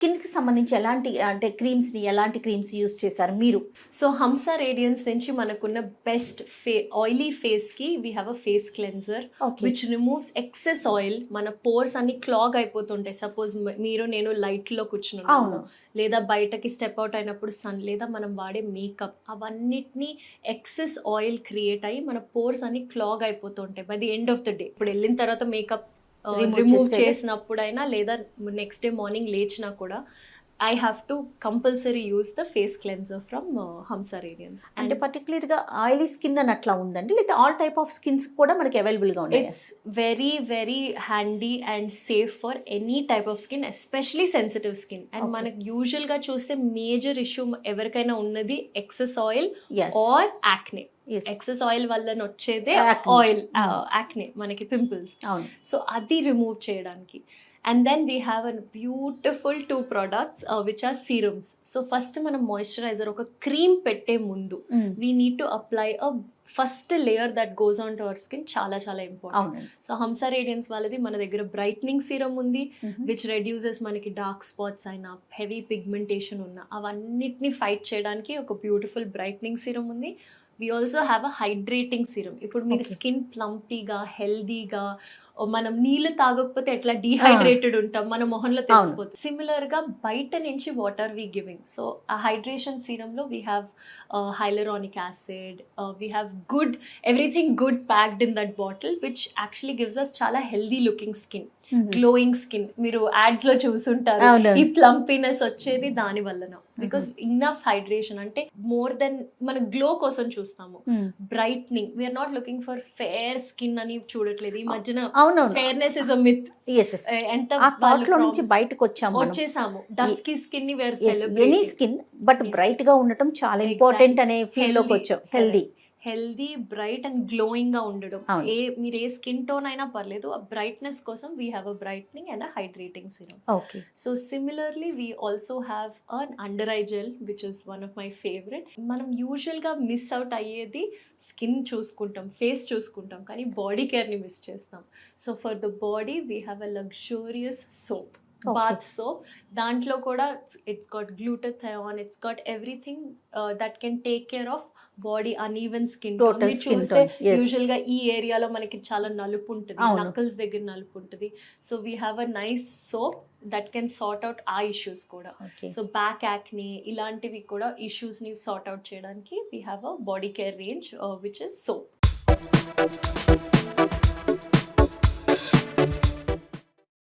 స్కిన్‌కి సంబంధించి ఎలాంటి అంటే ఎలాంటి క్రీమ్స్ యూజ్ చేశారు మీరు? సో హంసా రేడియన్స్ నుంచి మనకున్న బెస్ట్ ఆయిలీ ఫేస్కి we have a face cleanser Okay. Which removes excess oil. మన పోర్స్ అన్ని క్లాగ్ అయిపోతుంటాయి. సపోజ్ మీరు నేను లైట్లో కూర్చున్నాను అవును. లేదా బయటకి స్టెప్ అవుట్ అయినప్పుడు సన్ లేదా మనం వాడే మేకప్ అవన్నిటిని ఎక్సెస్ ఆయిల్ క్రియేట్ అయ్యి మన పోర్స్ అన్ని క్లాగ్ అయిపోతుంటాయి by the end of the day. ఇప్పుడు వెళ్ళిన తర్వాత మేకప్ Remove రిమూవ్ చేస్తే? చేసినప్పుడైనా లేదా నెక్స్ట్ డే మార్నింగ్ లేచినా కూడా I have to compulsory use the face cleanser from Hamsa radiance. అంటే పర్టికులర్‌గా ఆయిలీ స్కిన్ అని అట్లా ఉందండి? లేకపోతే ఆల్ టైప్ ఆఫ్ స్కిన్స్ కూడా మనకి అవైలబుల్‌గా ఉన్నాయా? It's very very handy and safe for any type of skin, especially sensitive skin. And Okay. మనకు యూజువల్గా చూస్తే మేజర్ ఇష్యూ ఎవరికైనా ఉన్నది excess oil Yes. Or acne. Yes. Excess oil వల్ల వచ్చేదే Acne. ఆయిల్ యాక్నే, మనకి పింపుల్స్. అవును. సో అది రిమూవ్ చేయడానికి. And then we have a beautiful 2 products which are serums. So first మనం మాయిశ్చరైజర్ ఒక క్రీమ్ పెట్టే ముందు we need to apply a first layer that goes on to our skin. చాలా చాలా ఇంపార్టెంట్. అవునండి. సో హంసా రేడియన్స్ వాళ్ళది మన దగ్గర బ్రైట్నింగ్ సీరం ఉంది విచ్ రెడ్యూసెస్ మనకి డార్క్ స్పాట్స్ అయినా హెవీ పిగ్మెంటేషన్ ఉన్న అవన్నిటిని ఫైట్ చేయడానికి ఒక బ్యూటిఫుల్ బ్రైట్నింగ్ సీరం ఉంది. We also have a hydrating serum. ఇప్పుడు మీరు Okay. స్కిన్ ప్లంపీగా హెల్దీగా, మనం నీళ్ళు తాగకపోతే ఎట్లా డీహైడ్రేటెడ్ ఉంటాం మన మొహంలో తెలిసిపోతుంది. సిమిలర్ గా బయట నుంచి వాటర్ వి గివింగ్. సో ఆ హైడ్రేషన్ సీరంలో we have hyaluronic acid, we have good everything good packed in that bottle which actually gives us చాలా healthy looking skin, glowing skin. మీరు యాడ్స్ లో చూసుంటారు అవును. ఈ ప్లంపీనెస్ వచ్చేది దాని వల్లన. బికాస్ ఇన్నఫ్ హైడ్రేషన్ అంటే మోర్ దెన్ మన గ్లో కోసం చూస్తాము. Brightening, we're not looking for fair skin అని చూడట్లేదు ఈ మధ్యన. అవునవును. Fairness is a myth. Yes, yes. ఎంత ఆ థాట్ లో నుంచి బయటకు వచ్చాము మనం. వచ్చేసాము. డస్కీ స్కిన్ ని wear any skin but bright గా ఉండటం చాలా ఇంపార్టెంట్ అనే ఫీల్ లోకి వచ్చాం. హెల్దీ బ్రైట్ అండ్ గ్లోయింగ్ గా ఉండడం. అవును. మీరు ఏ స్కిన్ టోన్ అయినా పర్లేదు, ఆ బ్రైట్నెస్ కోసం we have a brightening and a hydrating serum. Okay. So similarly we also have an under eye gel which is one of my favourite. మనం యూజువల్గా మిస్ అవుట్ అయ్యేది స్కిన్ చూసుకుంటాం, ఫేస్ చూసుకుంటాం, కానీ బాడీ కేర్ని మిస్ చేస్తాం. So for the body we have a luxurious soap, bath soap. దాంట్లో కూడా it's got glutathione, it's got everything that can take care of body uneven skin tone. Total మీరు skin చూస్తే tone, yes. Usual గా ఈ ఏరియాలో మనకి చాలా నలుపు ఉంటుంది, అవును. నకల్స్ దగ్గర నలుపు ఉంటుంది. So we have a nice soap that can sort out ఆ ఇష్యూస్ కూడా. Okay. సో బ్యాక్ యాక్ని ఇలాంటివి కూడా ఇష్యూస్ ని సార్ట్ అవుట్ చేయడానికి we have a body care range which is soap.